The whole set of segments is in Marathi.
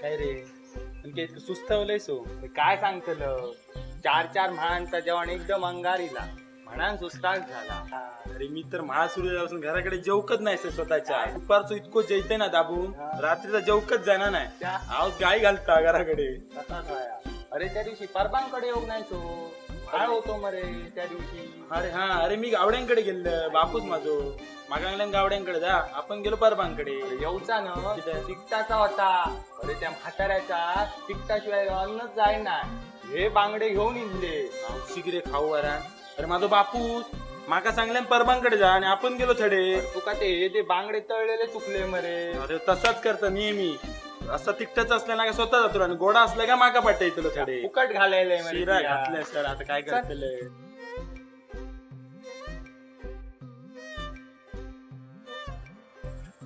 काय रे तुमच्या इतकं सुस्तावलंय सो काय सांगतलं 4-4 म्हाळांचा जेवण एकदम अंगारीला म्हणान सुस्ताच झाला. अरे मी तर महाळ सुरू झाल्यापासून घराकडे जेवकच नाही सर स्वतःच्या दुपारचं इतकं जेवते ना दाबून रात्रीचा जेवकच जाणार नाही आवाज गाय घालता घराकडे. तसाच व्हाया. अरे त्या दिवशी परबांकडे येऊ नाही सो काय होतो मरे त्या दिवशी. अरे हा अरे मी गावड्यांकडे गेलो बापूस माझो मागा गावड्यांकडे जा आपण गेलो परबांकडे. येऊचा ना तिकटाचा होता. अरे त्या म्हाताऱ्याचा तिकटाशिवाय अन्नच जाईना. हे बांगडे घेऊन इले शिगरे खाऊ वरा. अरे माझो बापूस माका सांगल्या परबांकडे जा आणि आपण गेलो थडे. तुका ते बांगडे तळलेले चुकले मरे. अरे तसाच करता नेहमी असं तिकटाच असल्या ना स्वतः जातो आणि गोडा असला का माका पाट्या येतो थडे फुकट घालायले शिरा घातले सर आता काय करतले.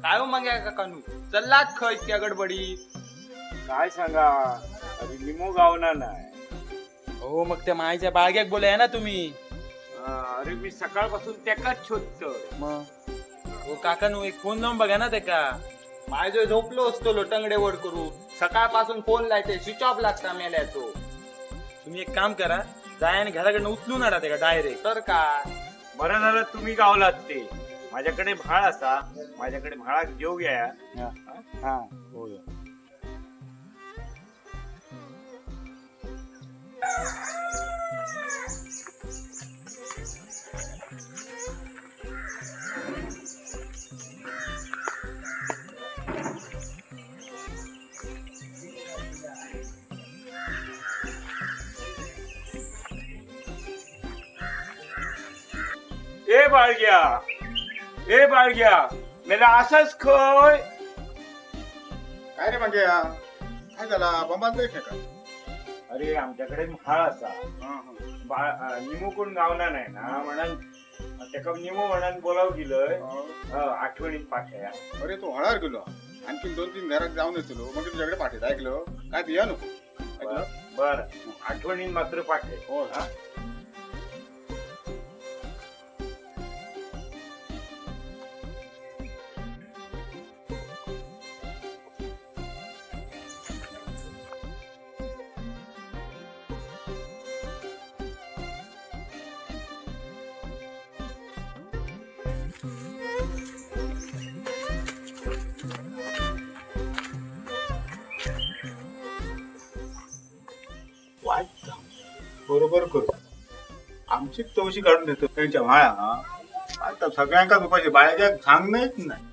काय हो मग का कानू चल्लात खय त्या गडबडी. काय सांगा अरे निमो गावना नाही. हो मग त्या माईच्या बाळग्याक बोलाय ना तुम्ही. अरे मी सकाळपासून त्याकाच शोधतो. मग हो काकानू एक फोन लावून बघा ना त्याका. माझे झोपलो असतो लोटंगडे वर करू सकाळपासून फोन लायते स्विच ऑफ लागता मेल्याचो. तुम्ही एक काम करा जाय आणि घराकडनं उचलून आणा त्याका डायरेक्ट. तर काय बरं झालं तुम्ही गावलात ते. माझ्याकडे भाळ असा माझ्याकडे भाळा जेव घ्या. हा हो ए बाळग्या मला असंच खय. काय रे म्हणजे काय झाला बंबात नाही का? अरे आमच्याकडे भाळ असा निमो कोण गावना नाही ना म्हणून त्याका निमो म्हणून बोलाव गेलंय आठवणीत पाठ्या. अरे तो हळार गेलो आणखी 2-3 घरात जाऊन येतो मग तुझ्याकडे पाठीत ऐकलं काय बिया नको ऐकलं. बर आठवणीत मात्र पाठे. हो हा. बरोबर करू आमची तवशी काढून देतो त्यांच्या भाळा. आता सगळ्यांका दुपारचे बाळ्या सांग नाहीच नाही.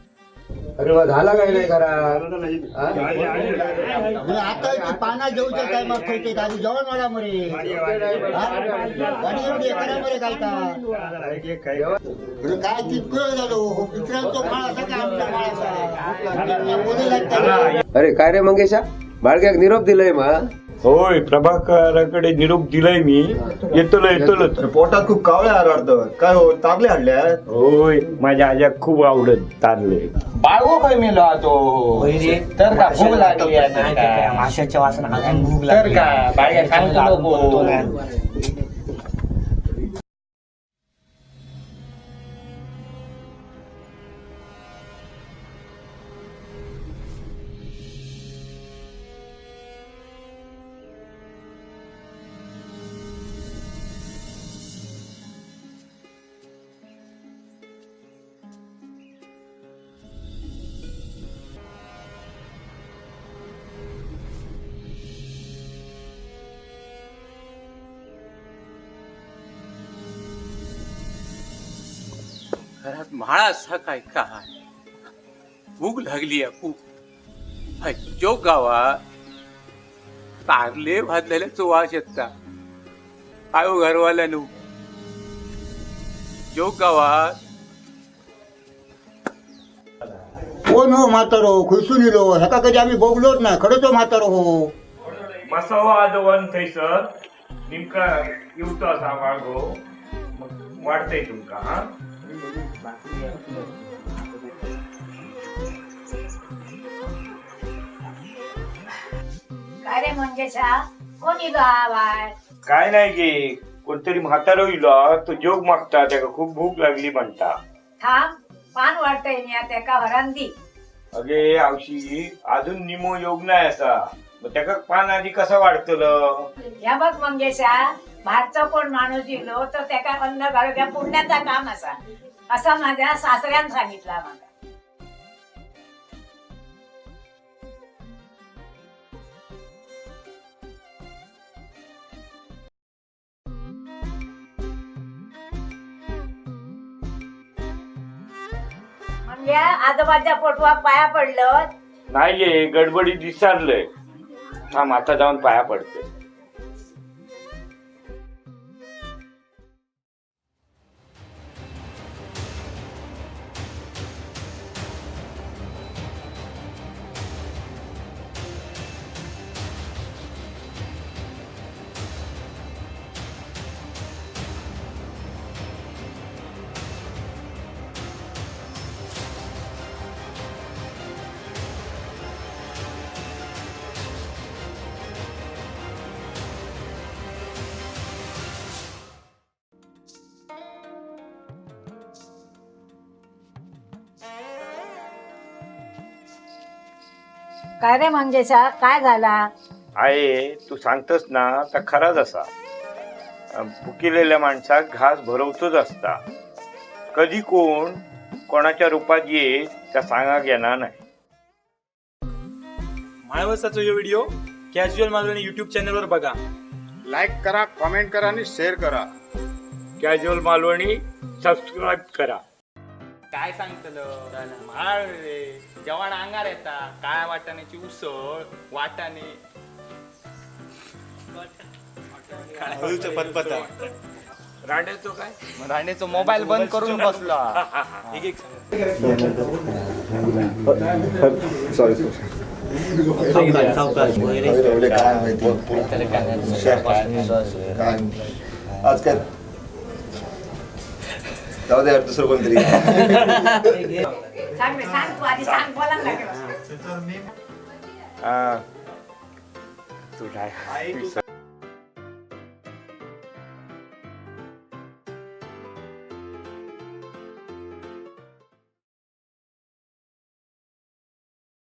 अरे वा झाला काय नाही करा. आता इथे पाना जेवच्या टायमात ठेवते आधी जेवण वाढा मरे गाडी एवढी करा मरे काय काय तितकं झालो मित्रांचा फाळ असा का आमचा फाळ असा. अरे काय रे मंगेशा बाळग्याक निरोप दिलंय मा. होय प्रभाकराकडे निरोप दिलाय मी. येतो पोटात खूप कावळे आरडतं काय हो तारले हडल्या. होय माझ्या आज्या खूप आवडत तारले. बाळगो काय मेलो तो तर का भूक लागली आहे माशाच्या वासना अजून भूक तर का बाळ्या सांगतो नको. घरात म्हाळा असा काय काय भूक लागली आहे खूप. जो गावात तारले भाजलेल्या चोवा शकता काय हो घरवाल्यानो. जो गावात कोण हो म्हातारो खुसून इलो ह्याका कधी आम्ही बघलोच नाही खरंच हो म्हातारो हो. बसावं आजोवन थंयसर निमका येवचो असा बाळगो मग वाटतंय तुमका. हा काय रे मंगेशा कोणी गावात. काय नाही गे कोणतरी म्हातारो इलो तो जोग मागता त्याका खूप भूक लागली म्हणता. थांब पान वाटतय मी त्याका हरांदी. अगे आवशी अजून निमो योग नाही असा मग त्याका पान आधी कसं वाढतलं ह्या बघ मंगेशा भारचा कोण माणूस दिलो तर त्याका अन्न घालूया पुण्याचा काम असा असा माझ्या सासऱ्यान सांगितला मला. म्हणजे आजोबाच्या पोटवाक पाया पडलं. नाहीये गडबडी विसरलंय थांब आता जाऊन पाया पडते. काय रे मंगेशा काय झाला? आहे तू सांगतस ना तर खराच असा भुकिलेल्या माणसाक घास भरवतोच असता. कधी कोण कोणाच्या रूपात ये त्या सांगा घेणार नाही. माळवसाचा हा व्हिडिओ कॅज्युअल मालवणी युट्यूब चॅनलवर बघा. लाईक करा, कमेंट करा आणि शेअर करा. कॅज्युअल मालवणी सबस्क्राईब करा. काय सांगतलं माळ रे जेवण अंगार येता. काळ्या वाटाण्याची उसळ वाटाणे रांड्याचो काय मग राणेचा मोबाईल बंद करून बसला. एक एक आज काय जाऊ दे यार, दुसरं कोणतरी. सांग रे सांग तू आधी सांग बोला ना. तुझा